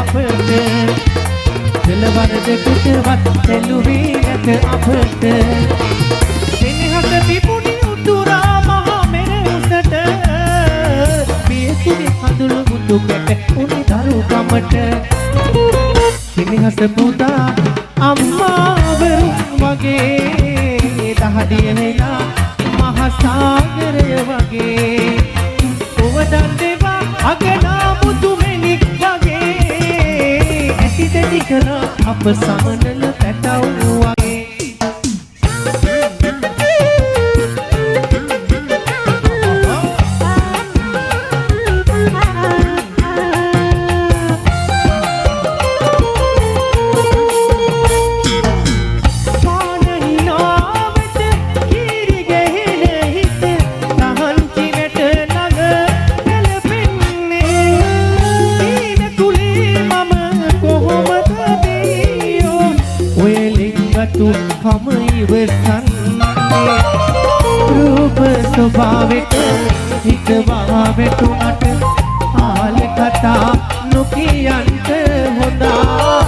අපට දෙලවර දෙකටවත් තෙලුවේ නැත අපට සෙනෙහස පිපුණි උතුරා මහා මෙර උසට පියතුනේ හඳුළු මුතු කැට උනි දරුකමට සෙනෙහස පුදා අම්මාවරු වගේ දහදිය වෙලා මහ සාගරය වගේ ඔවදන් දෙවා අගනා මුතු මෙනික් වගේ ඇති දෙති කළා අප සමනල පැටව් වගේ කම ඉවසන්නේ රූප ස්වභාවෙට හිතවා වැටුණට ආල කතා නොකියන්ට හොඳා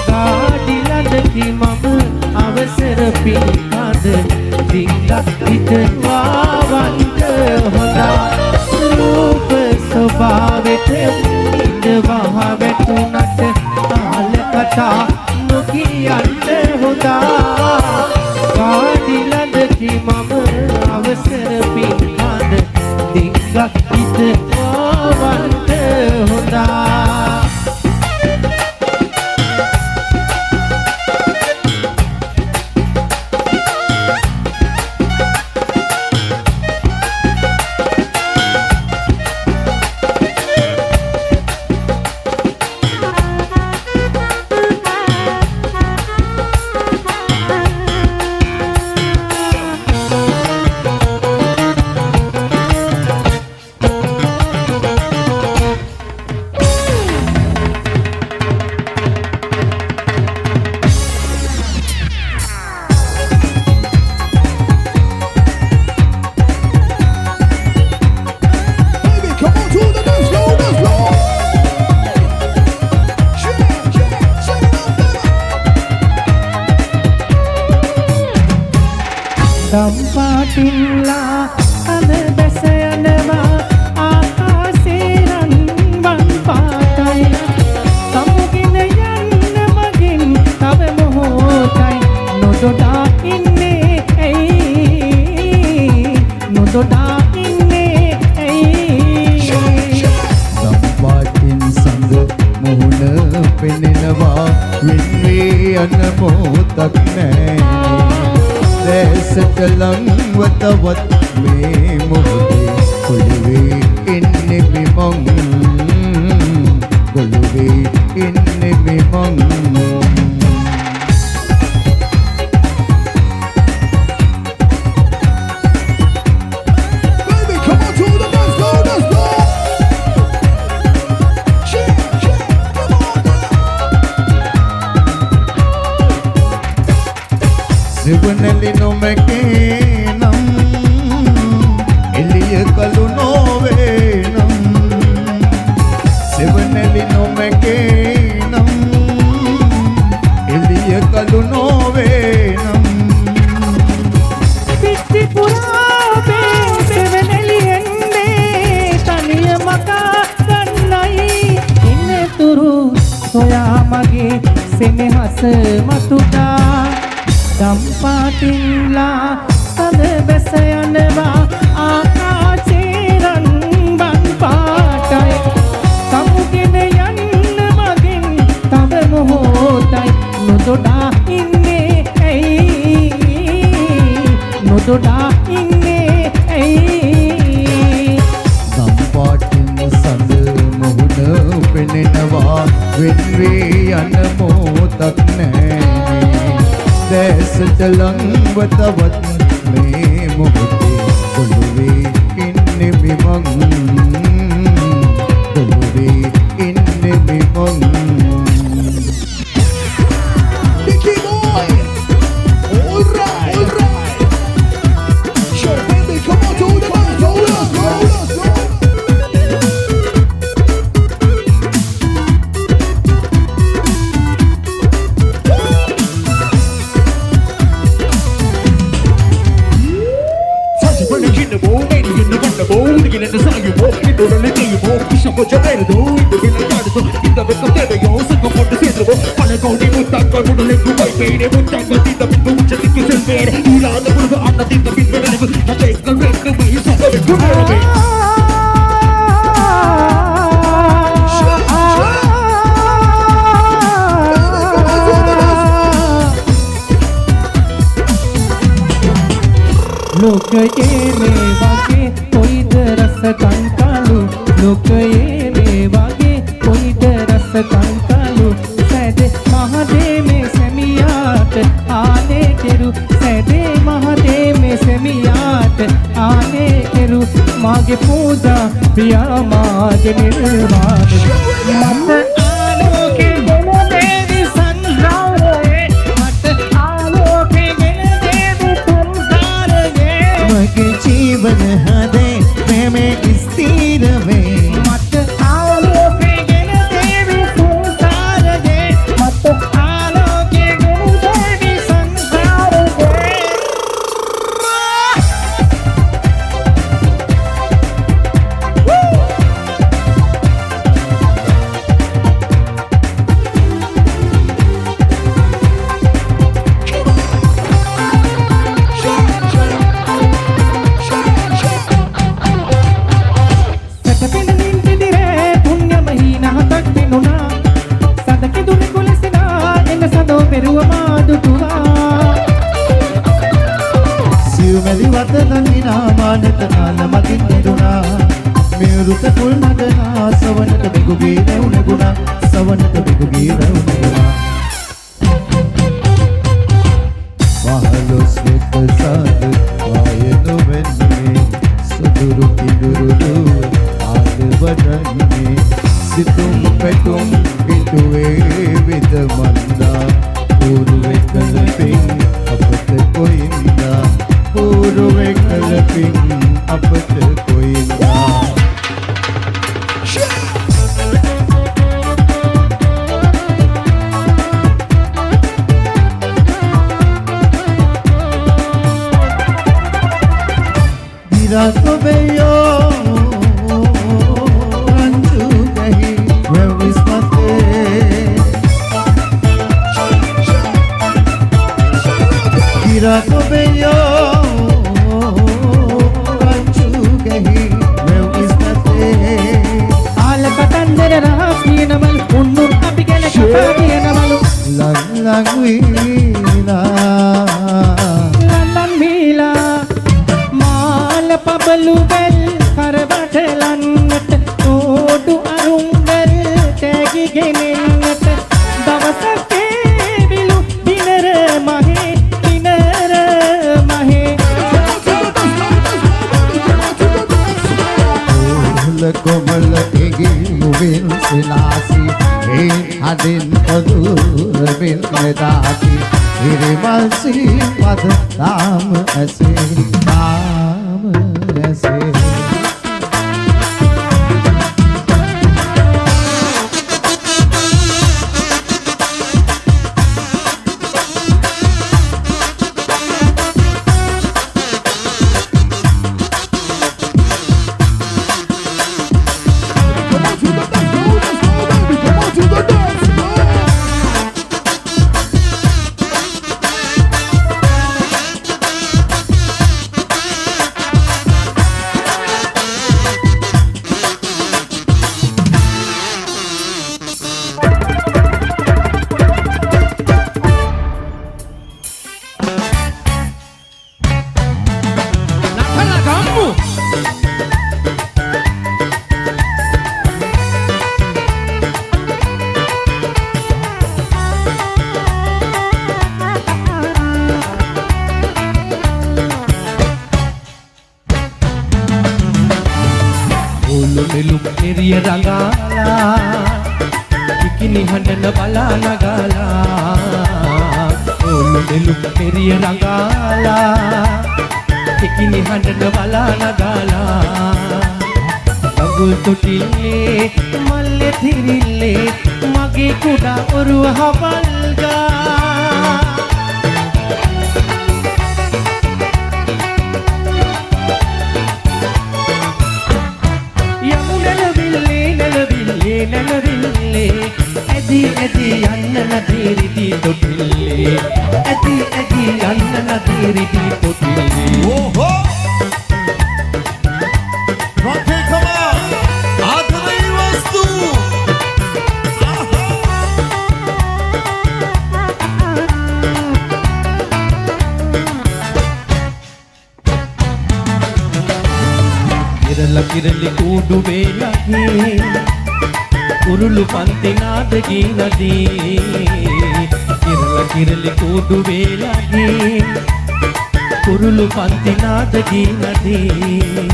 ගාඩිලඳකි මම අවසර පිළිපද දිංගක් හිතවා වන්ට හොඳා රූප ස්වභාවෙට හිතවා වැටුණට ආල කතා නොකියන්ට හොඳා ගාඩිලඳකි මම අවසර පින්කඳ දිංගක් හිතවා වන්ට හොඳා දම්පාටිල්ලා අද බැස යනවා ආකාසේ රන්වන් පාටයි සමුගෙන යන්න මගින් තව මොහොතයි නොදොඩා ඉන්නේ ඇයි නොදොඩා ඉන්නේ ඇයි දම්පාටින් සඳ මුහුණ පෙනෙනවා වෙන්නේ යන මොහොතක් නෑ දැසට ලංව තවත් මේ මොහොතේ කොළුවේ ඉන්නේ මෙමං කොළුවේ ඉන්නේ මෙමං සිවනලි නොමැකේ නම් එළිය කළු නොවේ නම් සිවනලි නොමැකේ නම් එළිය කළු නොවේ නම් පිටි පුරාවේ සිවනලි එන්නේ තනිය මකා ගන්නයි ඉන්නතුරු සොයා මගේ සෙනෙහස මතුටා දම්පාටිල්ලා සඳ බැස යනවා ආකාසේ රන්වන් පාටයි සමුගෙන යන්න මගින් තව මොහොතයි නොදොඩා ඉන්නේ ඇයි නොදොඩා ඉන්නේ ඇයි දම්පාටින් සඳ මුහුණ පෙනෙනවා වෙන්වේ යන මොහොතක් නෑ දැසට ලංව තවත් මේ මොහොතේ කොළුවේ ඉන්නේ මෙමං කොළුවේ ඉන්නේ මෙමං Nicky boy, all right. Sure, baby, come on, do the dance, hold us. கொஞ்சம் நேருதோ இந்த விளையாடுதோ இந்த வெக்கம் தேவையோ சுகம் போட்டு சேர்ந்துவோ பல கோடி முத்தாக்கள் உடலுக்கு வைப்பேனே முத்தாக்கள் தீந்த பின்பு உச்சத்துக்கு செல்வேன் இல்லாத பொழுது அண்ண தீந்த பின்பு நினைவு நகைகள் வேண்டுமே சுகவிற்கு நேரமே लोकये में वागे कोई दरस कंकालू लोकये में वागे कोई दरस कंकालू सैदे महादे में सेमियात आने केरु सैदे महादे में सेमियात आने केरु मागे पूजा प्रिया मागे निर्वाण मत आलोके देवी संसारे मत आलोके देवी संसारे मगे जीवन हदे में स्थिर वे मत आलोके देवी संसारे मत आलोके देवी संसारे සිව්මැලි වතනනිනා මානත නාල මතින් නිදුනා මෙරුත කුල් නගනා සවනට බිගුගේ රැවුන ගුණා සවනට බිගුගේ රැවුන ගුණා පහළොස් වෙත සාද වායනු වෙන්නේ සුදුරු කිඳුරුදු ආද වඩන්නේ සිතුම් පැතුම් පිටුවේ විද මන්දා పూర్వే కలపిන් අපත කොයින්දා పూర్వే కలపిන් අපත කොයින්දා Dirato bello anju gahi where is my Dirato bello anju gahi where is my ආල කතන්දර රහස් කියනවලු උන්නුන් අපි ගැන කතා කියනවලු lang lang wina ලල්ලන් මීලා මාල පබලු බෙල් කරවටලන්නට ඕඩු අරුංගල් තැගි ගෙනෙන්නට දවසක් ඒවිලු දිනර මහේ දිනර මහේ කොමල කෙගි මුවින් සිනාසි ඒ හදින් පදුර බින් මෙදාති ඉරිමල්සි පද තාම ඇසේ තාම ඇසේ නෙළුම් එරිය රඟාලා ඉකිනි හඬන බලා නගාලා ඕලු නෙළුම් එරිය රඟාලා ඉකිනි හඬන බලා නගාලා ගඟුල් තොටිල්ලේ මල්ලේ තිරිල්ලේ මගේ කුඩා ඔරුව හවල්ගා ඇති ඇති යන්න නැති රිදි තොටිල්ලේ ඇති ඇති යන්න නැති රිදි තොටිල්ලේ ඕහෝ රොකේ කම ආදරේ වස්තු ඉරල කිරලි කුඩු වේලගේ උරුළු පන්ති නාද ගීනදී ඉරල කිරලි කුඩු වේලගේ උරුළු පන්ති නාද ගීනදී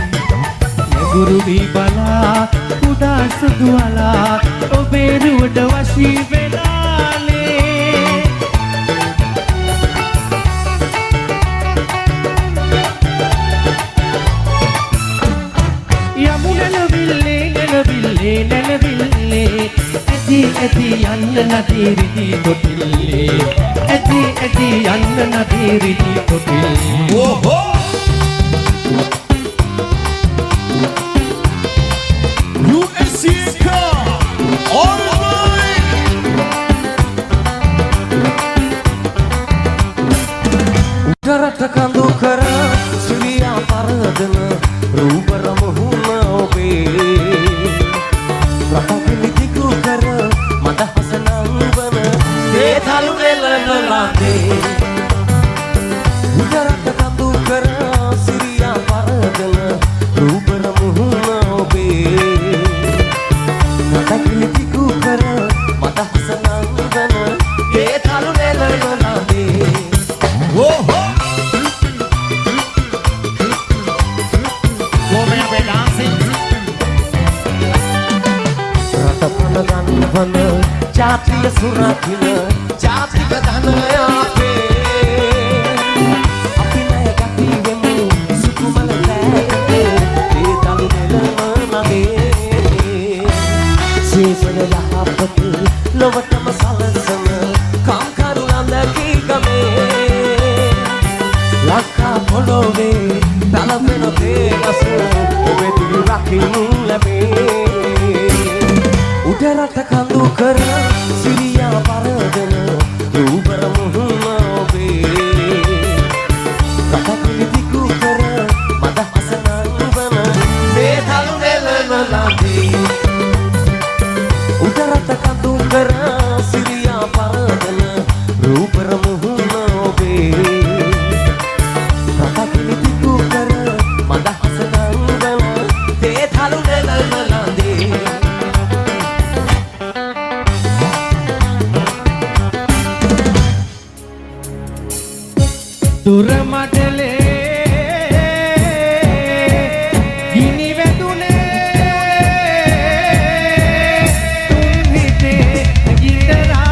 නගුරු වී බලා කුඩා සුදු අලා ඔබේ රුවට වශී වෙලානේ නැලවිල්ලේ ඇති ඇති යන්න නැති රිදි තොටිල්ලේ ඇති ඇති යන්න නැති රිදි තොටිල්ලේ ඕහෝ USA car alright උඩරට කඳු කර සිවියා පරදන රූපර මුහුණ ඔබේ රටකලි දිගු කර මද හසනංවන දේතලු නෙලනලාදේ උඩරට කඳු කර සිවියා පරදන රූපර මුහුණ ඔබේ රටකලි දිගු කර මද හසනංවන දේතලු නෙලනලාදේ ඕහෝ ගන්වන ජාතිය සුරකින ජාතික ධනය අපේ අපි නැය ගති වෙමු සුකුමල ලෑතේ ඒ තලු නෙලම නගේ සීසන යහපත ලොවටම සලසන කම්කරු නන්දකී ගමේ ලක්කා පොළොවේ තලපෙන තේගස ඔබේ දිවි රකින්නු ලැබේ උඩරට කඳු කර සිරියා පරදන රූපර මුහුණ ඔබේ කටකලි දිගු කර මද හසනංවන දේතලු නෙලනලාදේ උඩරට කඳු කර සිරියා පරදන රූපර මුහුණ ඔබේ කටකලි දිගු කර මද හසනංවන දේතලු නෙලනලාදේ දුර මඩලේ ගිනි වැදුනේ තුන් හිතේ ගිතරා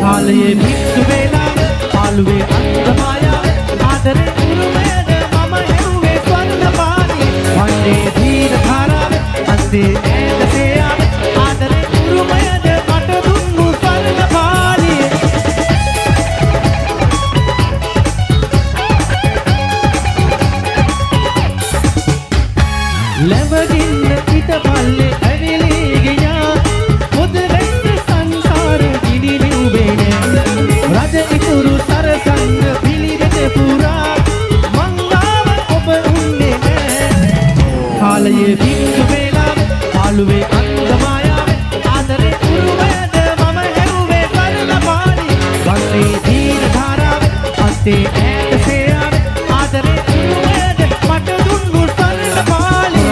කාලයේ පිටු වේලා පාළුවේ අන්තමායාව ආදරේ උරුමයද මම හෙව්වේ ස්වර්ණ පාණි වන්නේ දීන ධාරාව අන්තේ ඈතසේ ආව ආදරේ උරුමයද මට දුන්නු ස්වර්ණ පාණි ලැබගින්න පිටපල්ලේ ඇවිලි ගියා පොද වැස්ස සංසාර ගිනි රජ ඉතුරු සරසන්න පිළිවෙත පුරා මංගාව ඔබ උන්නේ නෑ කාලයේ පිටු වේලා පාළුවේ අන්තමායාව ආදරේ උරුමයද මම හෙව්වේ ස්වර්ණ පාණි වන්නේ දීන ධාරාව අන්තේ ඈතසේ ආව ආදරේ උරුමයද මට දුන්නු ස්වර්ණ පාණි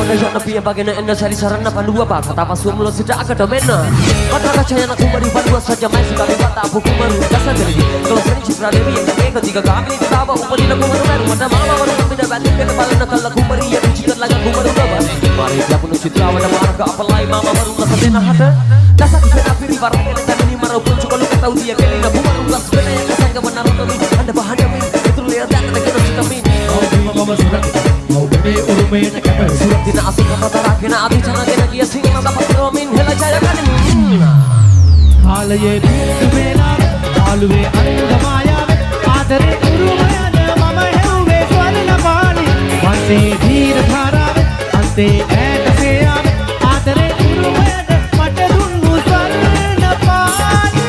Mana yang nabi yang bagian anda cari sarana pandu apa kata pasum mulut sudah agak domena. Kata kaca yang aku beri panduan saja main sekali kata aku kumaru dasar jadi. Kalau sering cipra dewi yang ketika kami ditawa upati lagu baru pada malam baru kami dapat ke kepala nakal lagu beri yang cikat lagu aku baru dapat. Mari dia pun citra pada marga apalai mama baru nak sedena hada. Dasar kita pilih barang yang tadi ini marah pun cukup lu tahu dia kali nak buat ulas benda yang kesangka benar untuk anda bahan yang betul lihat dan kita kami. Mama surat mau beri urume nak apa Surat dina asing kata terakhir na ati chana kena kia sing na dapat romin hela jaya kali කාලයේ පිටු වේලා ආලුවේ අන්දමායාව ආදරේ උරුමයද මම හෙව්වේ ස්වර්ණ පාලි වන්සේ ධීර ධාරාව අන්තේ ඈත සේයාව ආදරේ උරුමයද මට දුන්නු ස්වර්ණ Pali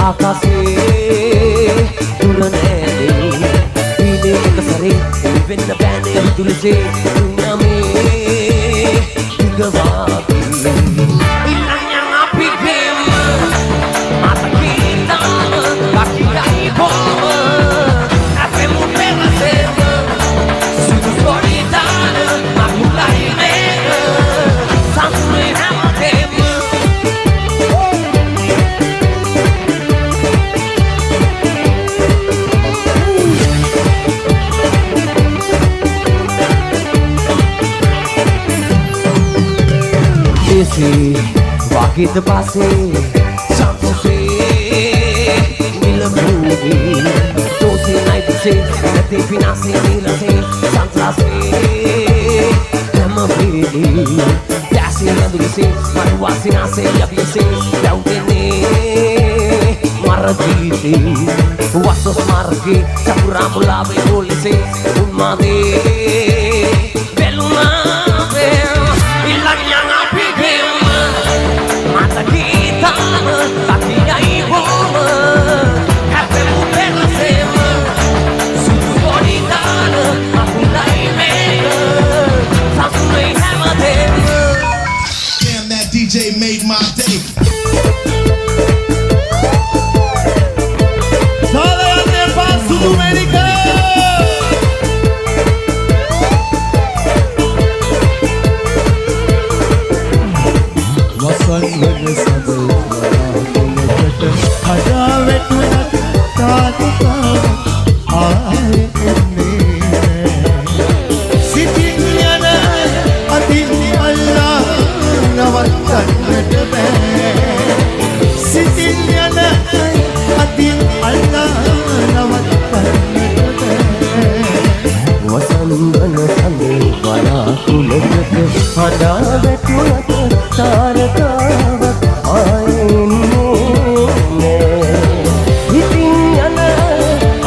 Akasih bulan ini ini kesari benda benda tulisnya tsunami hingga mati hilangnya api game mata kita kaki kaki bom apa mutera sema sudah solidar aku lagi nega sampai nama game Wakit pase santo se mila budi dosi night se te finase mila se santa se kama bidi dasi nandu se marwasi nase ya bise dautene maraditi wasos margi sapuramu lave polise un made beluna ilangnya api mata kita kakinya ibu kafe mutera sema suku bonitana aku naik mega sampai sama tema. Damn, that DJ made my day. Sale ande pasu America වසන් වන සඳ හදා වැටුණත් තාතුකාව ආයෙ එන්නේ සිතින් යන අතින් අල්ලා නවත්තන්නට බෑ සිතින් යන අතින් අල්ලා නවත්තන්නට බෑ වසන් වන සඳේ වලාකුළකට හදා වැටුණත් තාරකාවක් ආයෙන්නේ හිතින් යන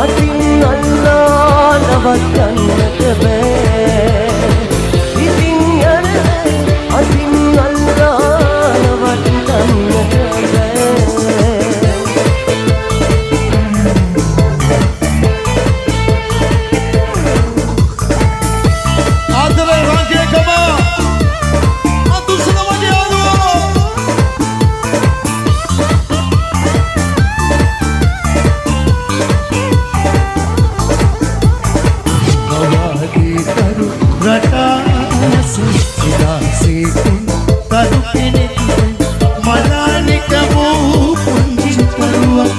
අතින් අල්ලා නවත්තන්නට බෑ හිතින් යන අතින් අල්ලා නවත්තන්නට බෑ ආදරේ රංගේ කම අතුසන වගේ ආවෝ නවාදී තරු රටාස සිදාසීකුන් තරු කෙනෙක් මලානික වූ පුංචි තරුවක්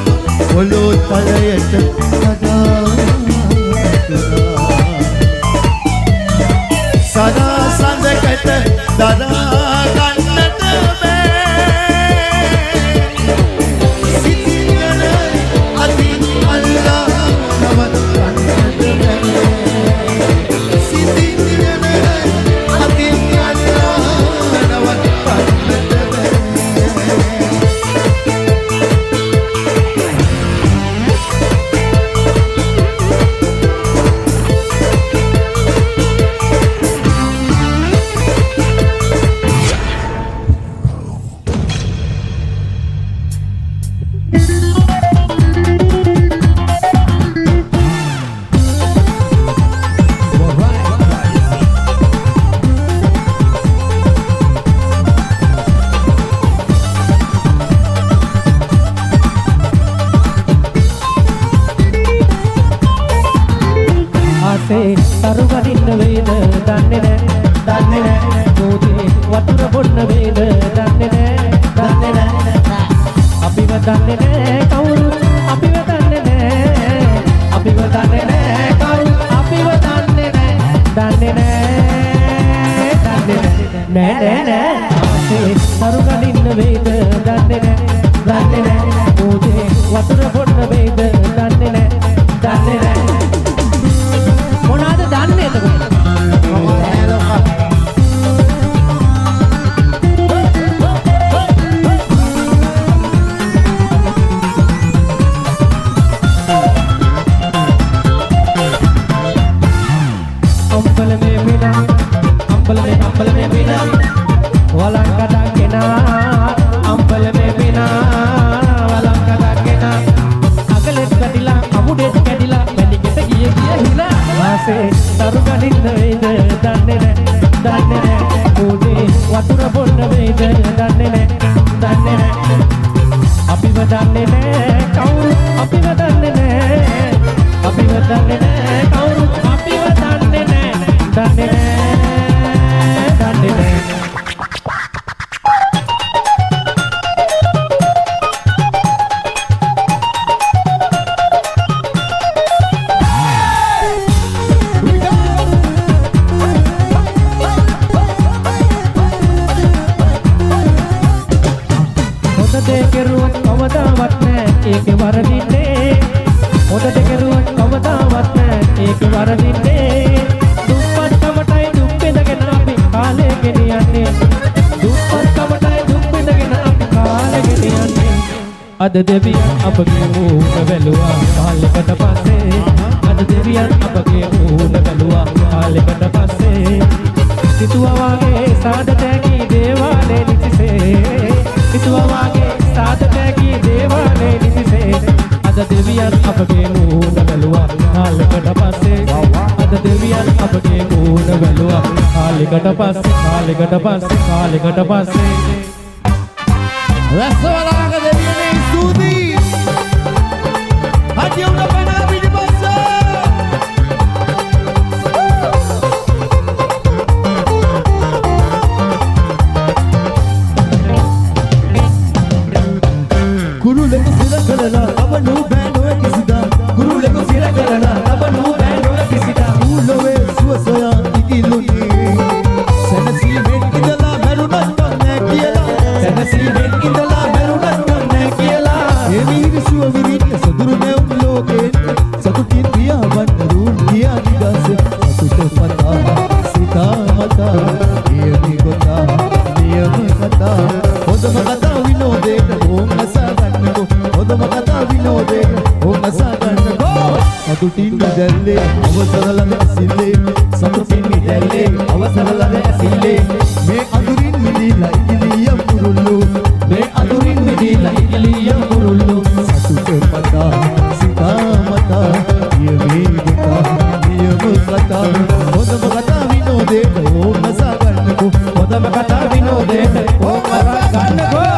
පොළොව තලයට හදා සදා සඳකට දරා ගන්නට බෑ සිතින් යන අතින් අල්ලා නවත්තන්නට බෑ සිතින් යන අතින් අල්ලා නවත්තන්නට බෑ නෑ ආසේ සරු ගනින්න වේද දන්නේ නෑ පොදේ වතුර බොන්න වේද දන්නේ නෑ මොනවාද දන්නේ එතකොට अंबल में बिना वाला कदा केना अंबल में बिना वाला कदा केना अगले कदिला अमुडे कदिला मेनिकेट गिये हिला वासे सරු ගනින්න වේද දන්නේ නෑ පොදේ වතුර බොන්න වේද දන්නේ නෑ අපිව දන්නේ නෑ කවුරු අපිව දන්නේ නෑ අපිව දන්නේ නෑ කවුරු අපිව දන්නේ නෑ ඒක වරදින්නේ හොදට කෙරුවත් කවදාවත් නෑ ඒක වරදින්නේ දුප්පත්කමටයි දුක් විඳගෙන අපි කාලේ ගෙනියන්නේ දුප්පත්කමටයි දුක් විඳගෙන අපි කාලේ ගෙනියන්නේ අද දෙවියන් අපගේ මූණ බැලුවා කාලෙකට පස්සේ අද දෙවියන් අපගේ මූණ බැලුවා කාලෙකට පස්සේ සිතුවා වගේ සාදතැකි දේවාලේ නිතිසේ සිතුවා වගේ සාදතැකි දේවාලේ අද දෙවියන් අපගේ මූණ බැලුවා කාලෙකට පස්සේ අද දෙවියන් අපගේ මූණ බැලුවා කාලෙකට පස්සේ රසවලාග දෙවියනේ ස්තුතියි හදිය උඩ පැනලා පිටිපස්සේ කුරුලෙක සිර කරලා අවනු බෑනෝ කිසිදා කුරුලෙක සිර කරලා අවනු බෑනෝ කිසිදා ඌලොවේ සුවසයා ඉකිලුනේ සනසීමෙන් ඉඳලා මරුණත් නැහැ කියලා සනසීමෙන් ඉඳලා මරුණත් නැහැ කියලා එමිහිරි සුව විරිත් සතුරු නැව් ලෝකේ සතුටින් පියාවන් රුන් කියා නිදස සතුට පතා සිතා මතා නියමි ගොතා නියම කතා හොඳම කතා විනෝදේට ඕම් නසා ගන්නකෝ හොඳම කතා විනෝදේට ඕම් නසා ගන්නකෝ සතුටින් දැල්ලේ අවසර ළඟ ඇසිල්ලේ සතුටින් දැල්ලේ අවසර ළඟ ඇසිල්ලේ මේ අඳුරින් මිදිලා ඉගිලියම් කුරුල්ලු මේ අඳුරින් මිදිලා ඉගිලියම් කුරුල්ලු සතුට පතා සිතා මතා නියමි ගොතා නියම කතා හොඳම කතා විනෝදේට ඕම් නසා ගන්නකෝ හොඳම කතා විනෝදේට ඕම් නසා ගන්නකෝ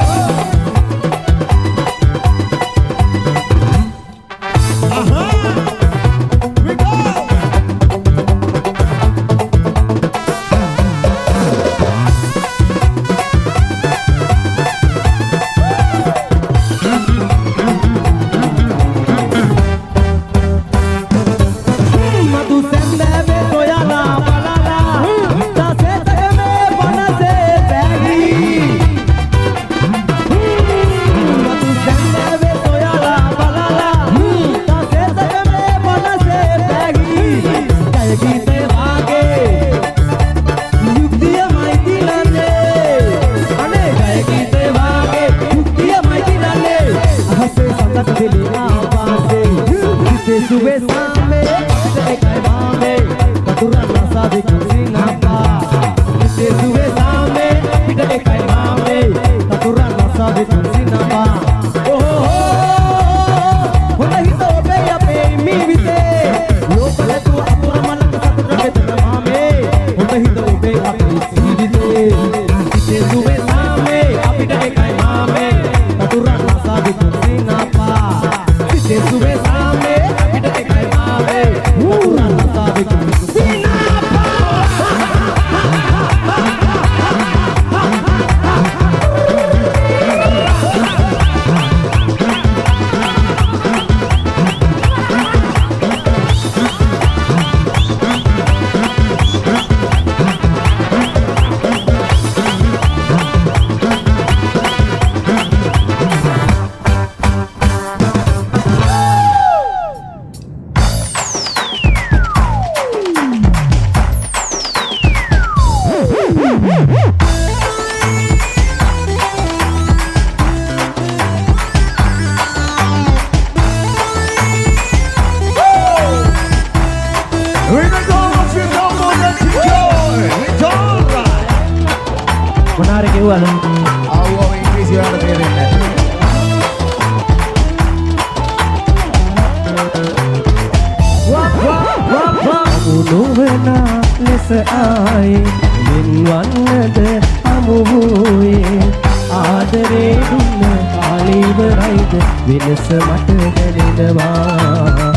We don't go if you don't want to enjoy. It's all right. මොනාර කිව්වද? ආවෝ ඉංග්‍රීසි වලට තේරෙන්නේ නැහැ. මුනුවනා ලෙස ආයේ මින්වන්නද හමු වූයේ ආදරේ දුන්න කාලීවරයිද වෙනස මට දැනෙනවා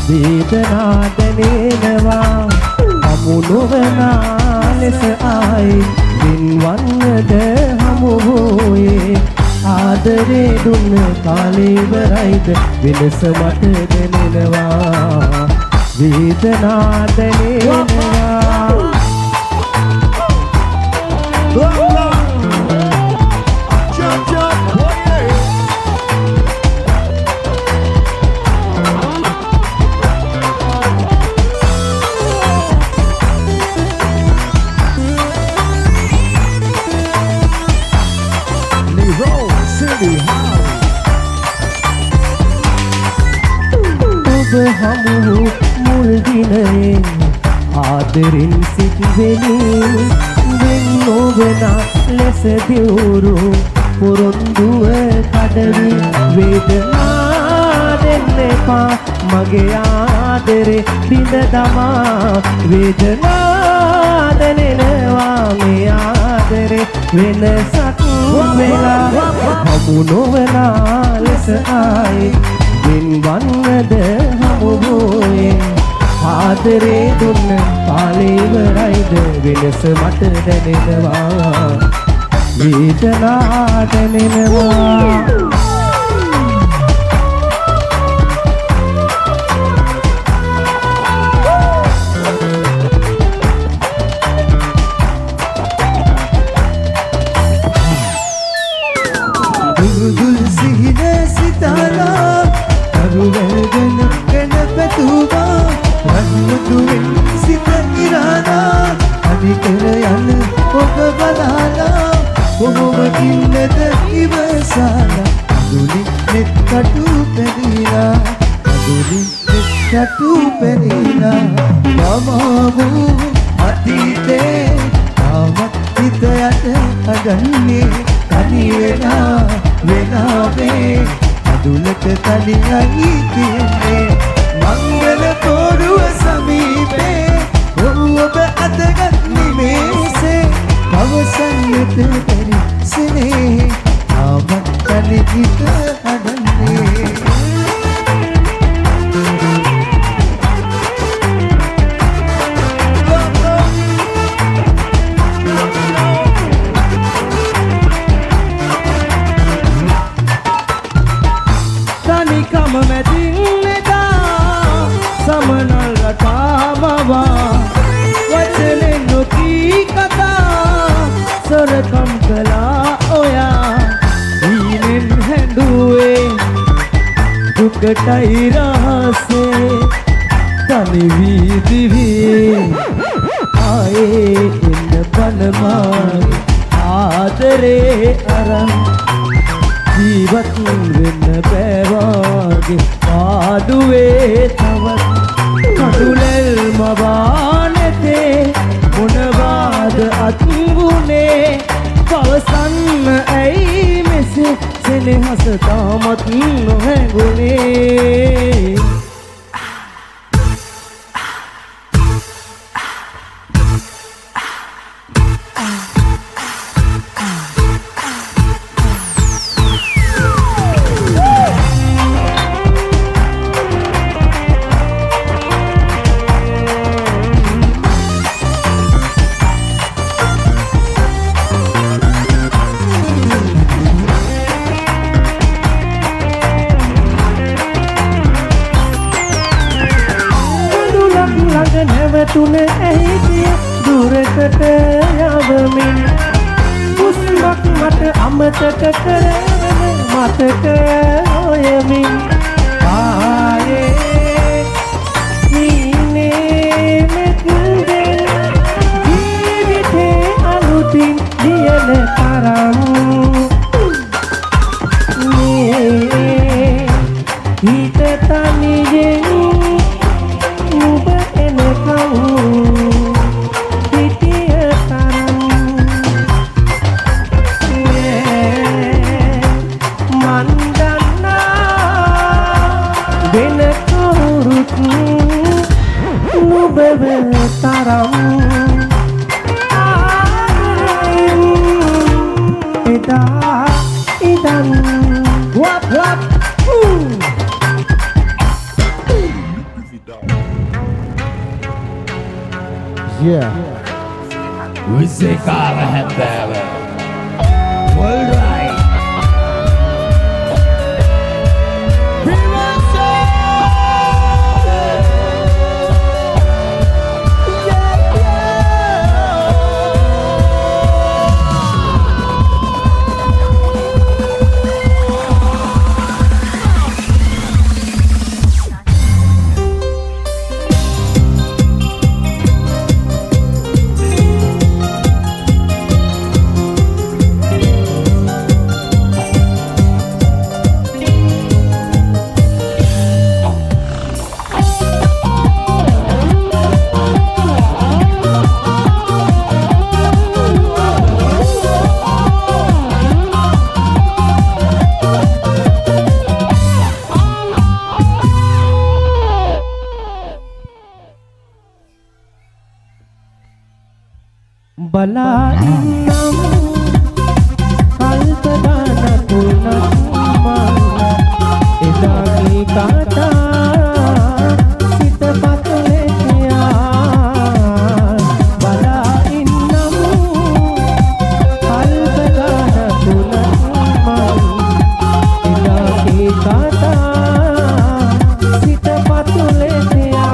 වේදනා දැනෙනවා මුනුවනා ලෙස ආයේ මින්වන්නද හමු වූයේ ආදරේ දුන්න කාලීවරයිද වෙනස මට දැනෙනවා වේදනා දැනෙනවා Jump, jump, boy. Leroy City House. ඔබ හමු මුල් දිනයේ ආදරින් සිටිවෙමි වෙන් නොවන ලෙස දියුරු පොරොන්දුව කඩවි වේදනා දෙන්න එපා මගේ ආදරේ බිඳ දමා වේදනා දැනෙනවා මේ ආදරේ වෙනසක් වෙලා හමු නොවන ලෙස ආයේ වෙන්වන්නද හමු වූයේ ආදරේ දුන්න කාලීවරයිද වෙනස මට දැනෙනවා වේදනා දැනෙනවා දුල් සිහින සිතාලා කරුවැල්ගෙන පැතුවා රන්මුදුවෙන් සිත ඉරානා අධිකර යන ඔබ බලාලා කොහොම ඉන්නද ඉවසාලා දුලි නෙත් කටු පැරිලා දුලි නෙත් කටු පැරිලා යමවු අතීතේ තාමත් හිත යට අගන්නේ තනි වෙලා වෙලාවේ අදුලක තනියයි කියන්නේ මංගල තෝරුව සමීපේ ඔබ අතගත් නිමේසේ පවසන්නට බැරි සෙනේ තාමත් තනි හිත හදන්නේ තනිකම මැදින් එදා සමනල් රටාමවා වචනෙන් නොකී කතා සොරකම් කළා ඔයා ඊනෙන් හැඬුවේ දුකටයි රහසේ තනි වීදිවේ ආයේ එන්න බනමාගේ ආදරේ අරන් ජීවත් වෙන්න බෑවාගේ පාඩුවේ තවත් කඩුලෙල් මවානෙතේ මොනවාද අත්වුනේ පවසන්න ඇයි මෙසේ සෙනෙහස තාමත් නොහැඟුනේ නැවතුන ඇහිතිය දුරකට යවමින් හුස්මක් මට අමතක කරවන මතක හොයමින් ආයේ සීනේ මෙතුදෙන් ජීවිතේ අලුතින් දියන තරම් හිත තනියෙන් taram ida idan wap wap Yeah. Wisekara Hembele. All right. Balainam kalpadana kunatman edagi kata sitapatleya balainam kalpadana kunatman edagi kata sitapatleya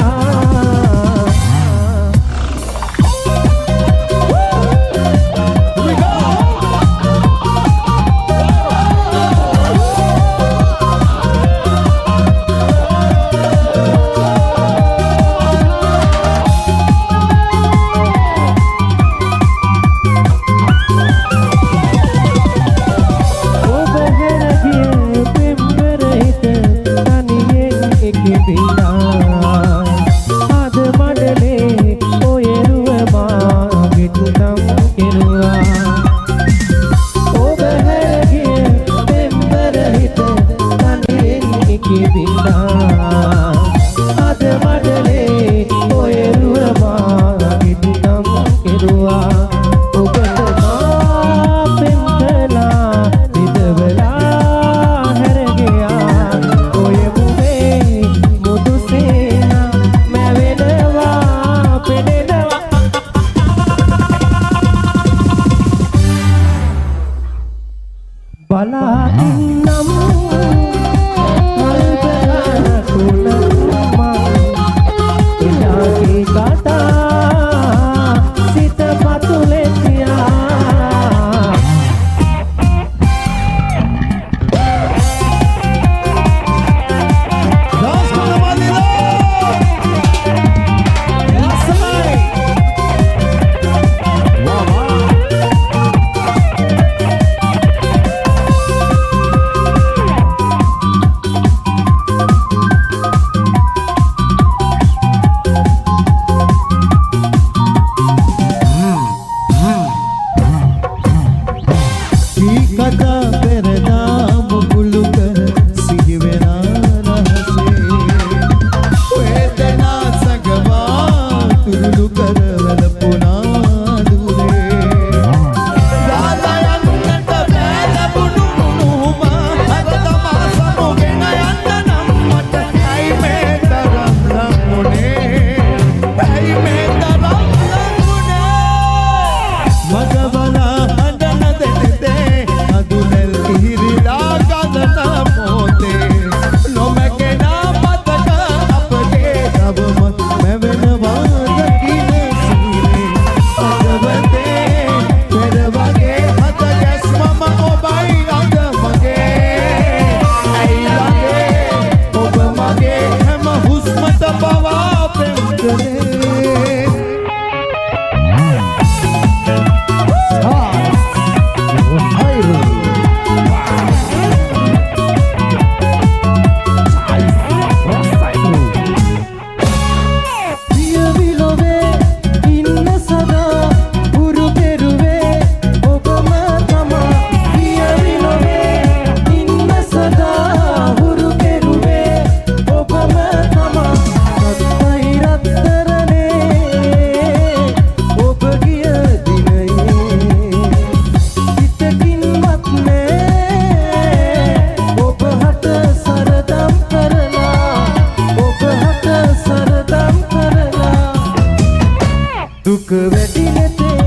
වැඩි නැතේ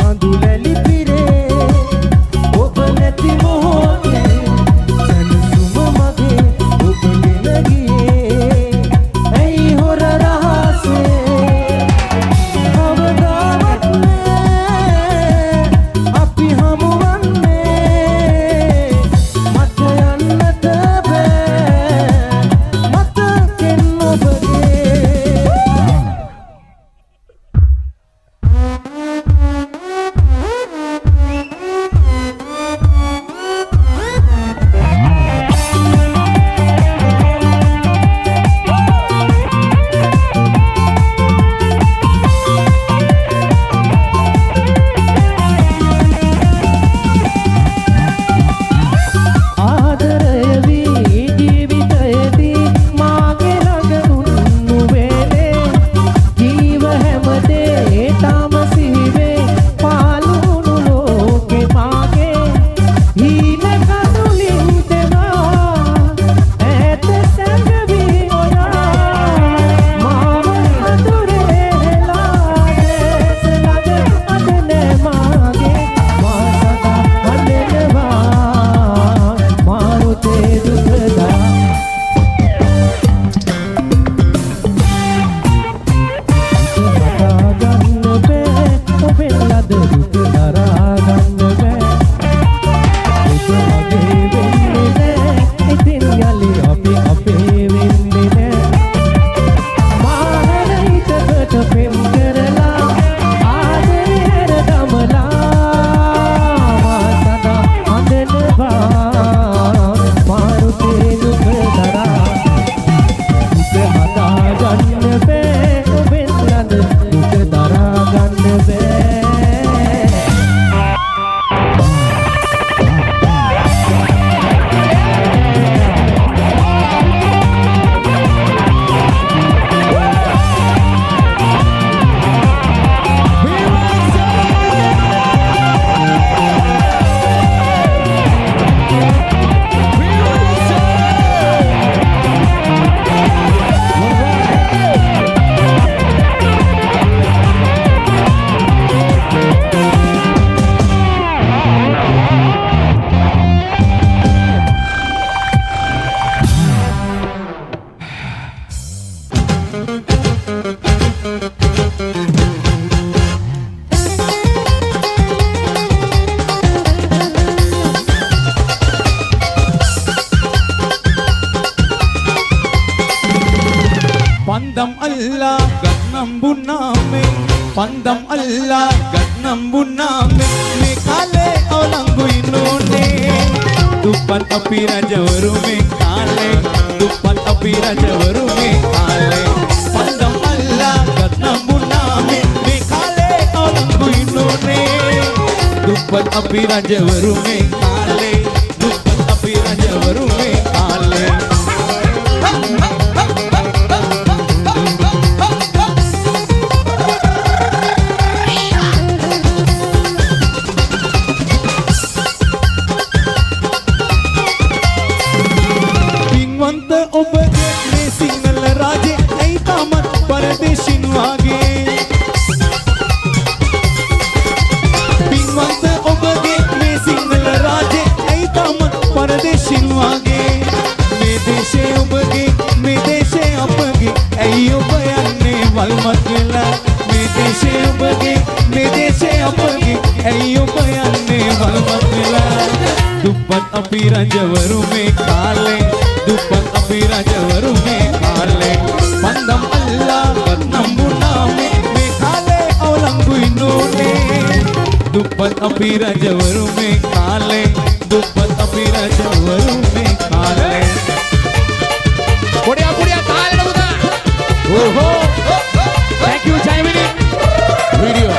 අඳුලැලි පිරේ ඔබ නැති මොහොතේ සැනසුම මගේ ඔබ ගෙන ගියේ ඇයි හොර රහසේ කවදාවත් නෑ අපි හමුවන්නේ මට යන්නට බෑ මතකෙන් ඔබගේ ආදරය වී ජීවිතයේදී මාගේ ළඟ උන්නු වේලේ ජීව හැමදේ තාම සිහිවේ පාළුණු ලෝකේ මාගේ හීන කඳුලින් දෙනා ඈත සැඟවී ඔයා මාව අඳුරේ හෙලා දේශ ළඟ අදනේ මාගේ මා සදා හඬනවා මාරුතේ දුකදා මතා ගන්න බෑ ඔබේ ලද දුක දරා ගන්න බෑ දුක මගේ වෙන්නේ නෑ ඉතින් යලි අපි අපේ වෙන්නේ නෑ මාහරිතකට පෙම් කරලා ආදරේ හැර දමලා මා සදා හඬනවා මාරුතේ දුක දරා දුක හදා ගන්න බෑ ඔබෙන් ලද දුක දරා ගන්න බෑ Pandam Allah Gatnambuname Pandam Allah Gatnambuname Me kale olangu inone Dupan api rajavaru me kale Dupan api rajavaru me kale Pandam Allah Gatnambuname Me kale olangu inone Dupan api rajavaru me kale Dupan api rajavaru me kale පින්වන්ත ඔබගේ මේ සිංහල රාජේ ඇයි තාමත් පරදේශින් වාගේ පින්වන්ත ඔබගේ මේ සිංහල රාජේ ඇයි තාමත් පරදේශින් වාගේ මේ දේශේ ඔබගේ මේ දේශේ අපගේ ඇයි ඔබ යන්නේ වල්මත් වෙලා මේ දේශේ ඔබගේ මේ දේශේ අපගේ ඇයි ඔබ යන්නේ වල්මත් වෙලා දුප්පත් අපි රජවරු මේ කාලේ දුප්පත් අපි රජවරු මේ කාලේ පන්දම් අල්ලා ගත්නම්බුනාමේ මේ කාලේ අවලංගු ඉන්නෝනේ දුප්පත් අපි රජවරු මේ කාලේ දුප්පත් අපි රජවරු මේ කාලේ පොඩියා තාලෙට පුතා ඕහෝ thank you Jaimini video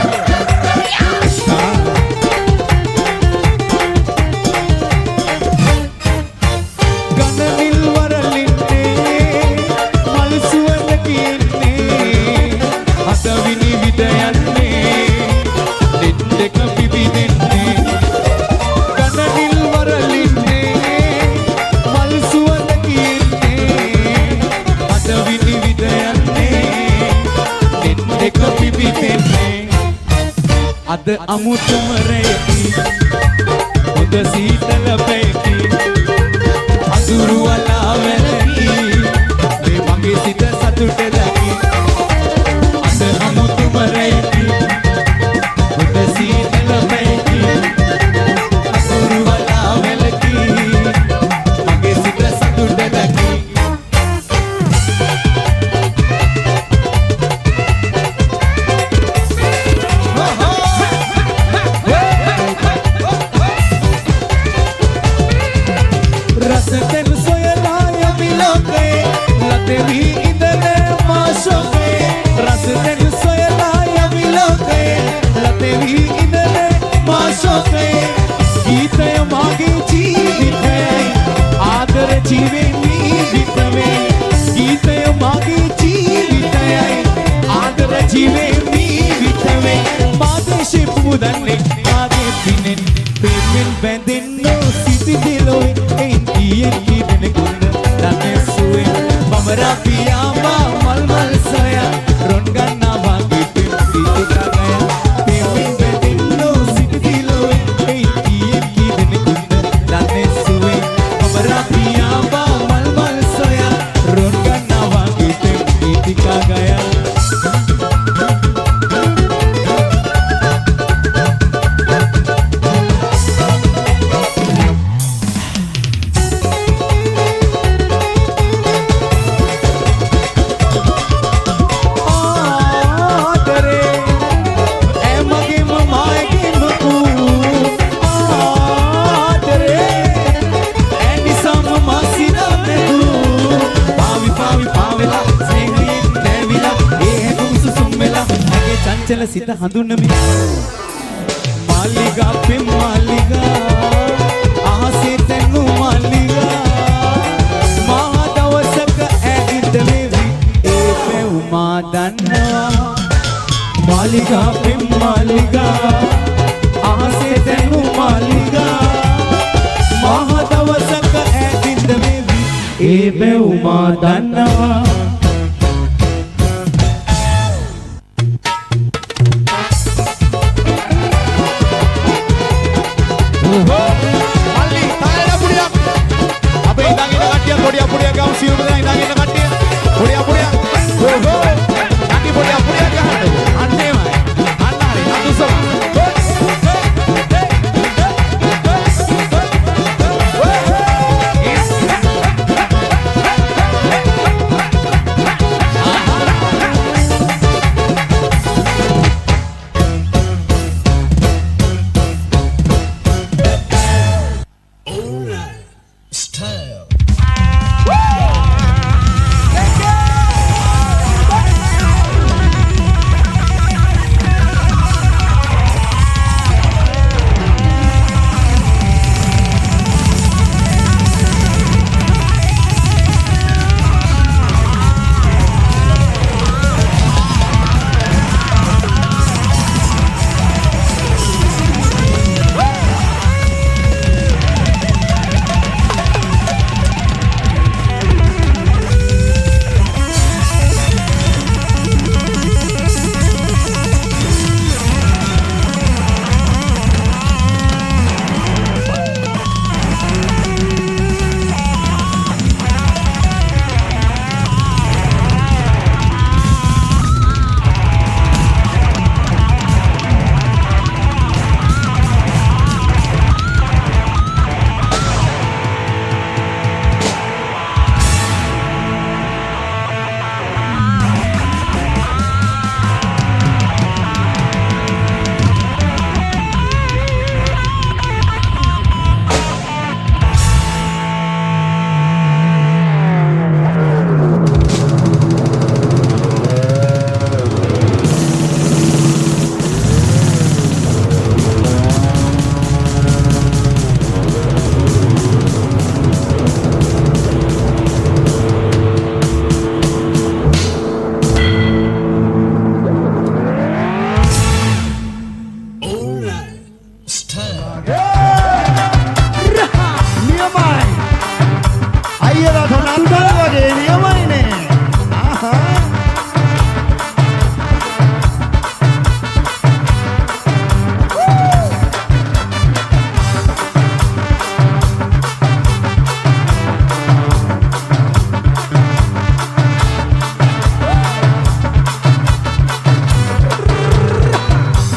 අද අමුතුම රැයකි හොඳ සීතල පැයකි අඳුරු වලා වැළකි මේ මගේ සිත සතුට දැකි අද අමුතුම රැයකි හොඳ සීතල පැයකි අඳුරු වලා වැළකි මගේ සිත සතුට දැකි රසතෙන් සොයලා යමි ලෝකේ ලතෙවි ඉඳනේ මාසෝකේ රසතෙන් සොයලා යමි ලෝකේ ලතෙවි ඉඳනේ මාසෝකේ ගීතය මාගේ ජීවිතේ ආදර ජීවේ නිවිතවේ ගීතය මාගේ ජීවිතේ ආදර ජීවේ නිවිතවේ මාදේශේ පුදන්නේ ආගේ පිනෙන් පෙමෙන් බැඳෙන්නෝ සිටිදිලෝයි එන්තියෙන් කීදෙන කුන්න දන්නසුවේ බමරා පියාඹා මල්මල් සොයා රොන් ගන්නා වාගේ පිප්පීති කගයා පෙමෙන් බැඳෙන්නෝ සිටිදිලෝයි එන්තියෙන් කීදෙන කුන්න දන්නසුවේ බමරා පියාඹා මල්මල් සොයා රොන් ගන්නා වාගේ පිප්පීති කගයා චංචල සිත හඳුනමි මාලිගා පෙම් මාලිගා අහසේ තැන්වූ මාලිගා මහා දවසක ඇවිත් වේවි ඒ පෙව්මා දන්නවා මාලිගා පෙම් මාලිගා අහසේ තැන්වූ මාලිගා මහා දවසක ඇවිත් වේවි ඒ පෙව්මා දන්නවා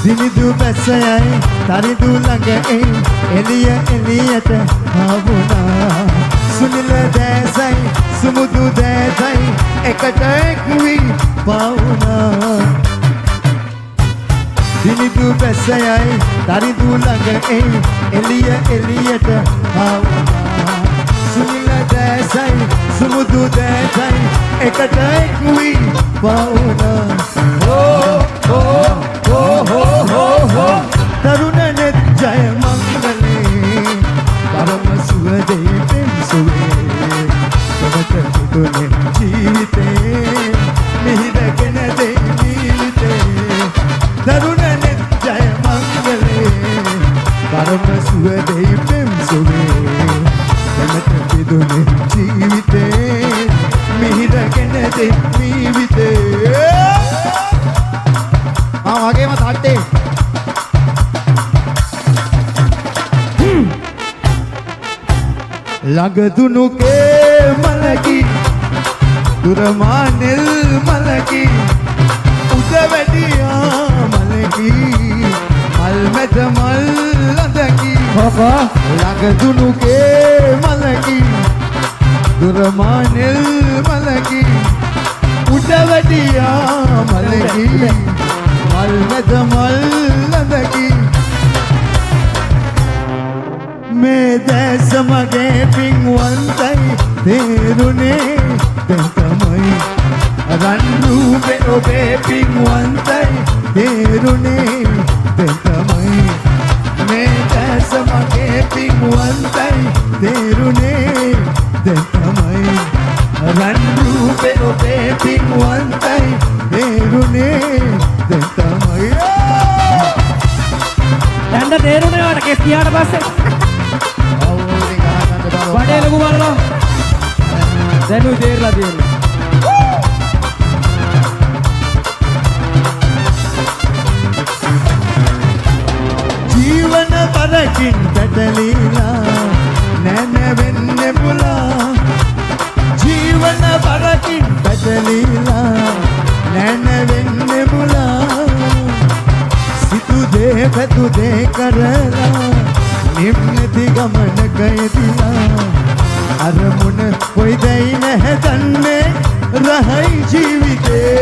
දිනිදු බැසයයි තරිදු ළඟ එළිය එළියට ආවුණා සුනිල දැසයි සුමුදු දැසයි එකට එක්වි පාවුණා දිනිදු බැසයයි තරිදු ළඟ එළිය එළියට ආවුණා සුනිල දැසයි සුමුදු දැසයි එකට එක්වි පාවුණා තරුණ නෙත් ජය මංගලේ පරම සුවදේ පෙන්සුවේ සමත පුදුනේ ජීවිතේ මිහිදගෙන දේ ජීවිතේ තරුණ නෙත් ජය මංගලේ පරම සුවදේ පෙන්සුවේ සමත පුදුනේ ජීවිතේ මිහිදගෙන දේ ජීවිතේ වගේම තට්ටේ ළඟදුණු කේ මලකි දුරමානෙල් මලකි උදවැඩියා මලකි මල් මැද මල් අඳකි ළඟදුණු කේ මලකි දුරමානෙල් මලකි උදවැඩියා මලකි මල් මැද මල් අඳකි මේ දැස මගේ පින්වන්තයි තේරුනේ දැන් තමයි රන් රූපේ ඔබේ පින්වන්තයි තේරුනේ දැන් තමයි මේ දැස මගේ පින්වන්තයි තේරුනේ දැන් තමයි රන් රූපේ ඔබේ පින්වන්තයි තේරුනේ දැන් තමයි දැන් තේරුනේ වට කෙස් ගියාට පස්සේ වඩේ ලොකු බලලා දැනුයි තේරලා තියෙන්නේ ජීවන පරකින් පැටලීලා නැනවෙන්න පුලා ජීවන පරකින් පැටලීලා නැනවෙන්න පුලා සිතු දේ පැතු දේ කරලා නිම්නති ගමන ගයතිලා අරමුණ කොයිදැයි නැහැ දන්නේ රහයි ජීවිතේ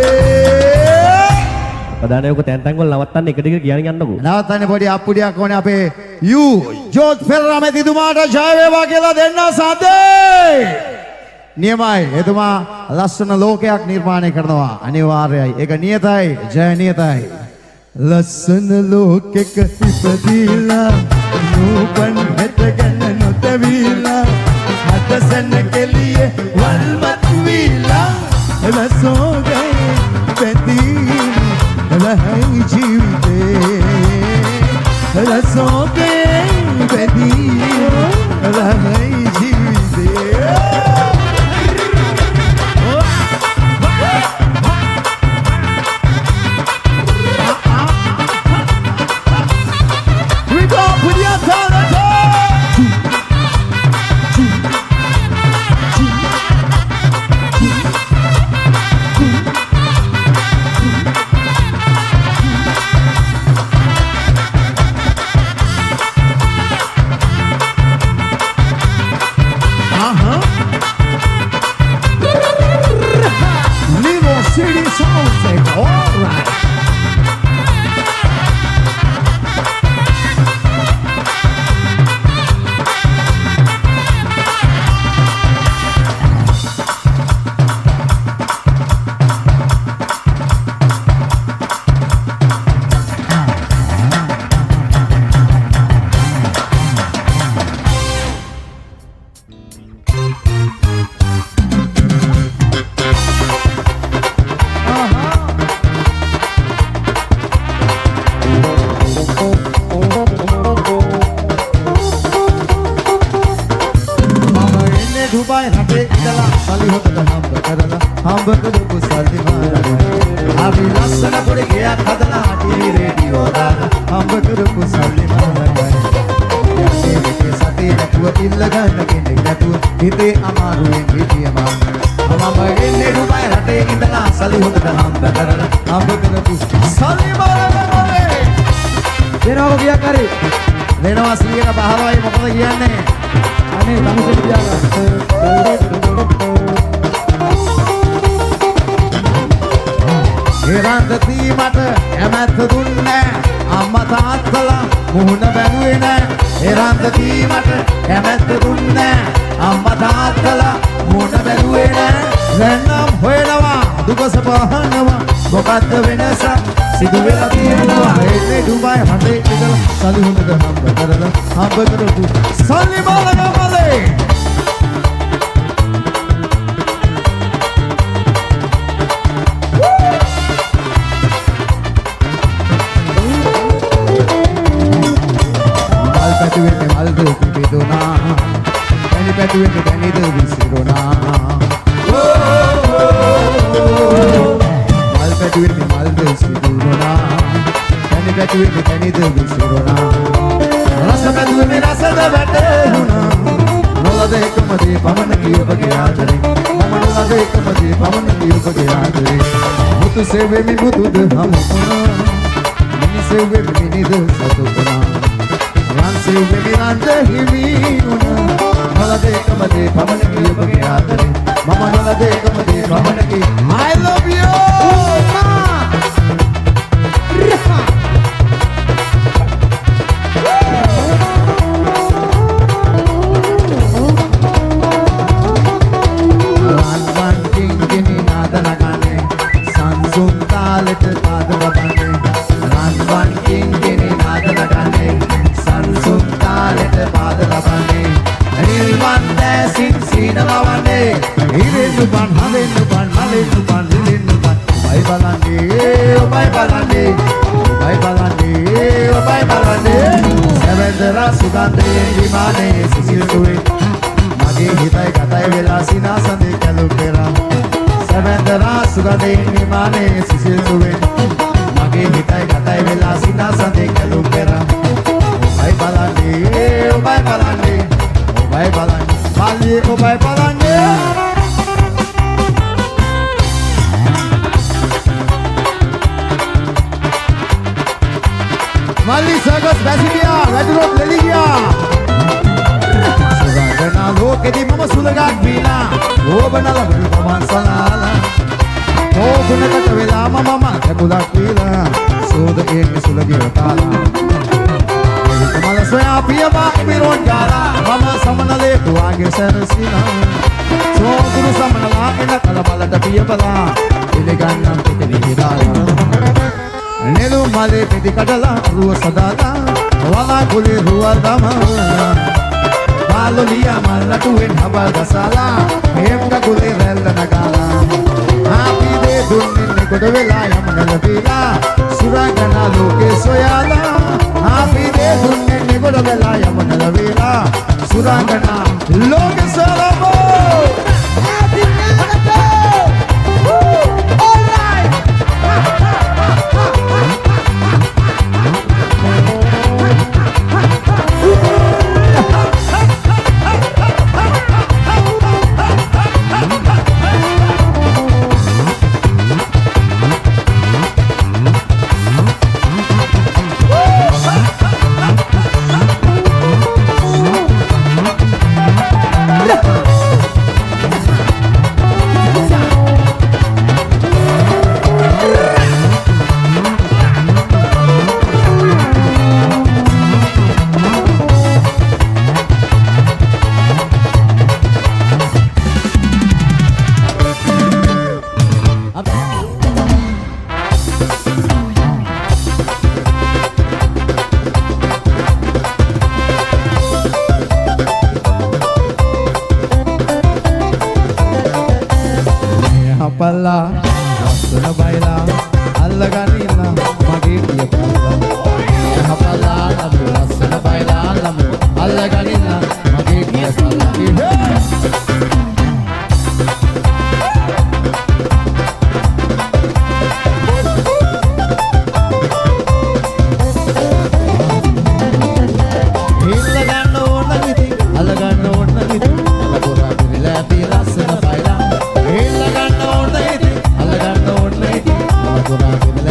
ප්‍රධානය ඔක තැන් තැන් වල නවත්තන්න එක ටික කියන යන්නකෝ නවත්තන්න පොඩි අප්පුඩියක් ඕනේ අපේ යූ ජෝත් පෙරේරා මැතිතුමාට ජය වේවා කියලා දෙන්න සාදේ නියමයි එතුමා ලස්සන ලෝකයක් නිර්මාණය කරනවා අනිවාර්යයි ඒක නියතයි ජය නියතයි ලස්සන ලෝකෙක ඉපදීලා නූපන් හෙට ගැන නොතැවීලා හතසන කෙලියේ වල්මත් වීලා රසෝගේ පැදී රහයි ජීවිතේ රසෝගේ පැදී රහයි ජීවිතේ දුබයි රටේ ඉඳලා සල්ලි හොදට හම්බ කරලා හම්බ කරපු සල්ලි මාරයි අපි ලස්සන පොඩි ගයක් හදලා ටීවී රේඩියෝ දාලා හම්බ කරපු සල්ලි මාරයි යන්නේ මේකේ සතේ නැතුව ඉල්ල ගන්න කෙනෙක් නැතුව හිතේ අමාරුවෙන් හිටියම මම එන්නේ දුබයි රටේ ඉඳලා සල්ලි හොදට හම්බ කරලා හම්බ කරපු සල්ලි මාරයි දෙනවක ගියක් හරි. දෙනවා 115යි මොකද කියන්නේ? අනේ තමසෙට ගියාලා. ඒරන්දදී මට ඇමැත්ත දුන්නේ අම්මා තාත්තලා මුහුණ බැලුවේ නෑ. ඒරන්දදී මට ඇමැත්ත දුන්නේ අම්මා තාත්තලා මුහුණ බැලුවේ නෑ. දැන්නම් හොයනවා දුකස පහනවා මොකද්ද වෙනස සිදු වෙලා තියෙනවා. ඒ ඩුබායි හදේ ඉඳලා සල්ලි හොඳට හම්බ කරපු සල්ලි බලගමලේ. පැටුවෙන් දැනිද විසිරුණා. මල් පැටුවෙන් මල්ද සිදුරුණා. දැනි පැටුවෙන් දැනිද විසිරුණා. රස පැටුවෙන් රසද වැටුණා. නොලද එකමදී පමණ කියවගේ ආදරේ. මම නොලද එකමදී පමණ කියවගේ ආදරේ. මුතු සෙවෙමි මුතුද හමුුණා. මිනිසෙවෙමි මිනිද සතුටුණා. රන් සෙවෙමි රන්ද හිමි වුණා. නොලද එකමදී පමණ කියවගේ ආදරේ. මම නොලද එකමදී පමණ කී I love you. සුගන්ධයේ විමානයේ සිසිල් දුවේ මගේ හිතයි ගතයි වෙලා සිනාසඳේ කැලු පෙරා. සැබැඳරා සුගන්ධයේ විමානයේ සිසිල් දුවේ මගේ හිතයි ගතයි වෙලා සිනාසඳේ කැලු පෙරා. ඔබයි බලන්නේ ඔබයි බලන්නේ ඔබයි බලන්නේ මාළියේ ඔබයි බලන්නේ. Mali Sagos Basilia, Redrock Lelia. Suragana lokedi mama sulagat vina. Obanala vilpaman salala. Ogunakata vela mama takulak vila. Suda eni sulagi otala. Kamala soya piyama imiron gala. Mama samanale tuage sarasila. So guru samanala ina kalabala tapiyabala. Ileganam piteri hidala. Nelu male pedi kadala ruwa sadala wala kule ruwa dama baloliya malatu en haba gasala emka kule rella nagala api de dunne godvela yamnala vila suragana loke soyala api de dunne godvela yamnala vila suragana loke salamo. Palla, wasuna baila, allaganina, magiya palla. Palla, wasuna baila, allaganina, magiya palla.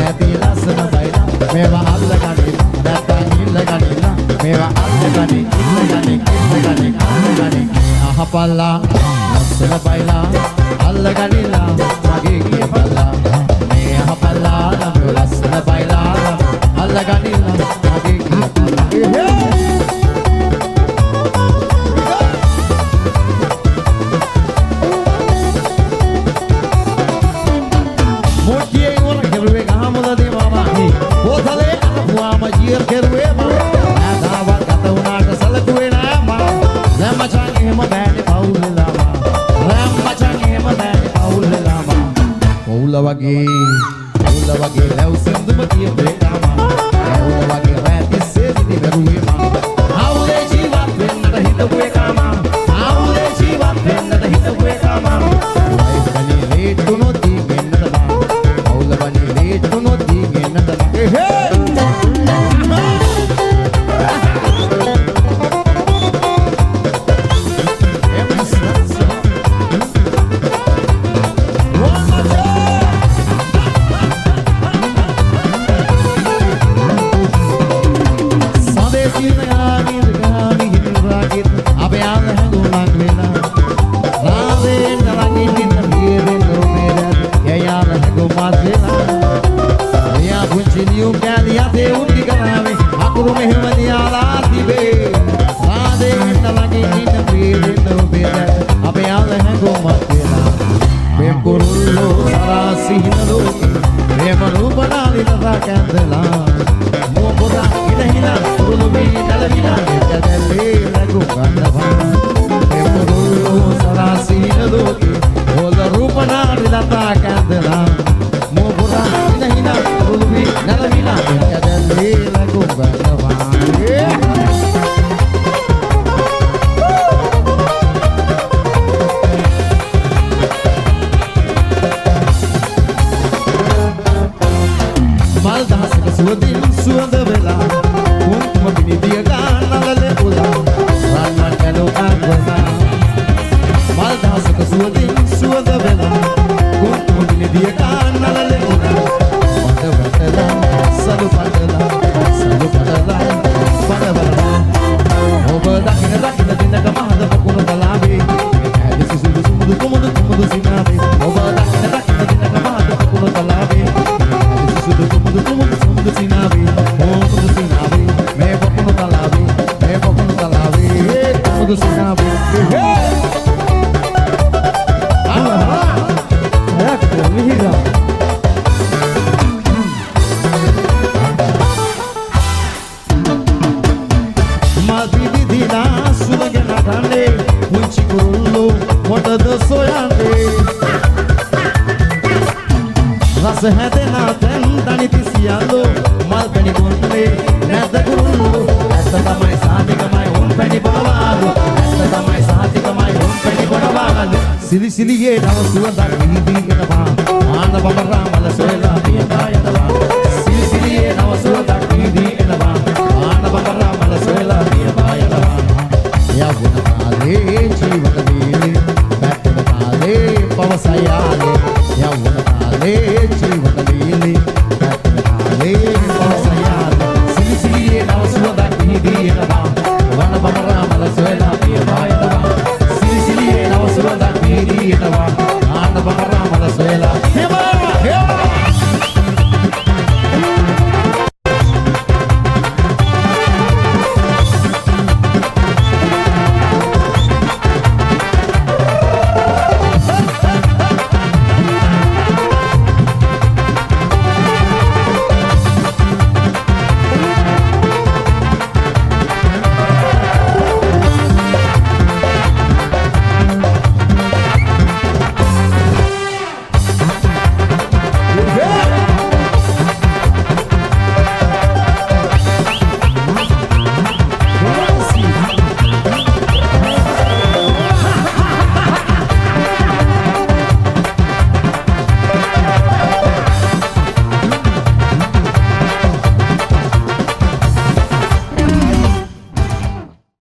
Happy උල්ල වගේ ලැව්සඳුම කියපේ කාමා ඇවුල වගේ රැතිස්සේ සිටි වැරුවේ මා ආවුලේ ජීවත් වෙන්නට හිතපුවේ කාමා ආවුලේ ජීවත් වෙන්නට හිතපුවේ කාමා වයිබනේ ලේට්ුනොත් දීගෙන්නට බා අවුල වනේ ලේට්ුනොත් දීගෙන්නට බා සිලියේ නව සුවඳක් විහිදී එනවා මාන බබරා මල සොයලා පියකා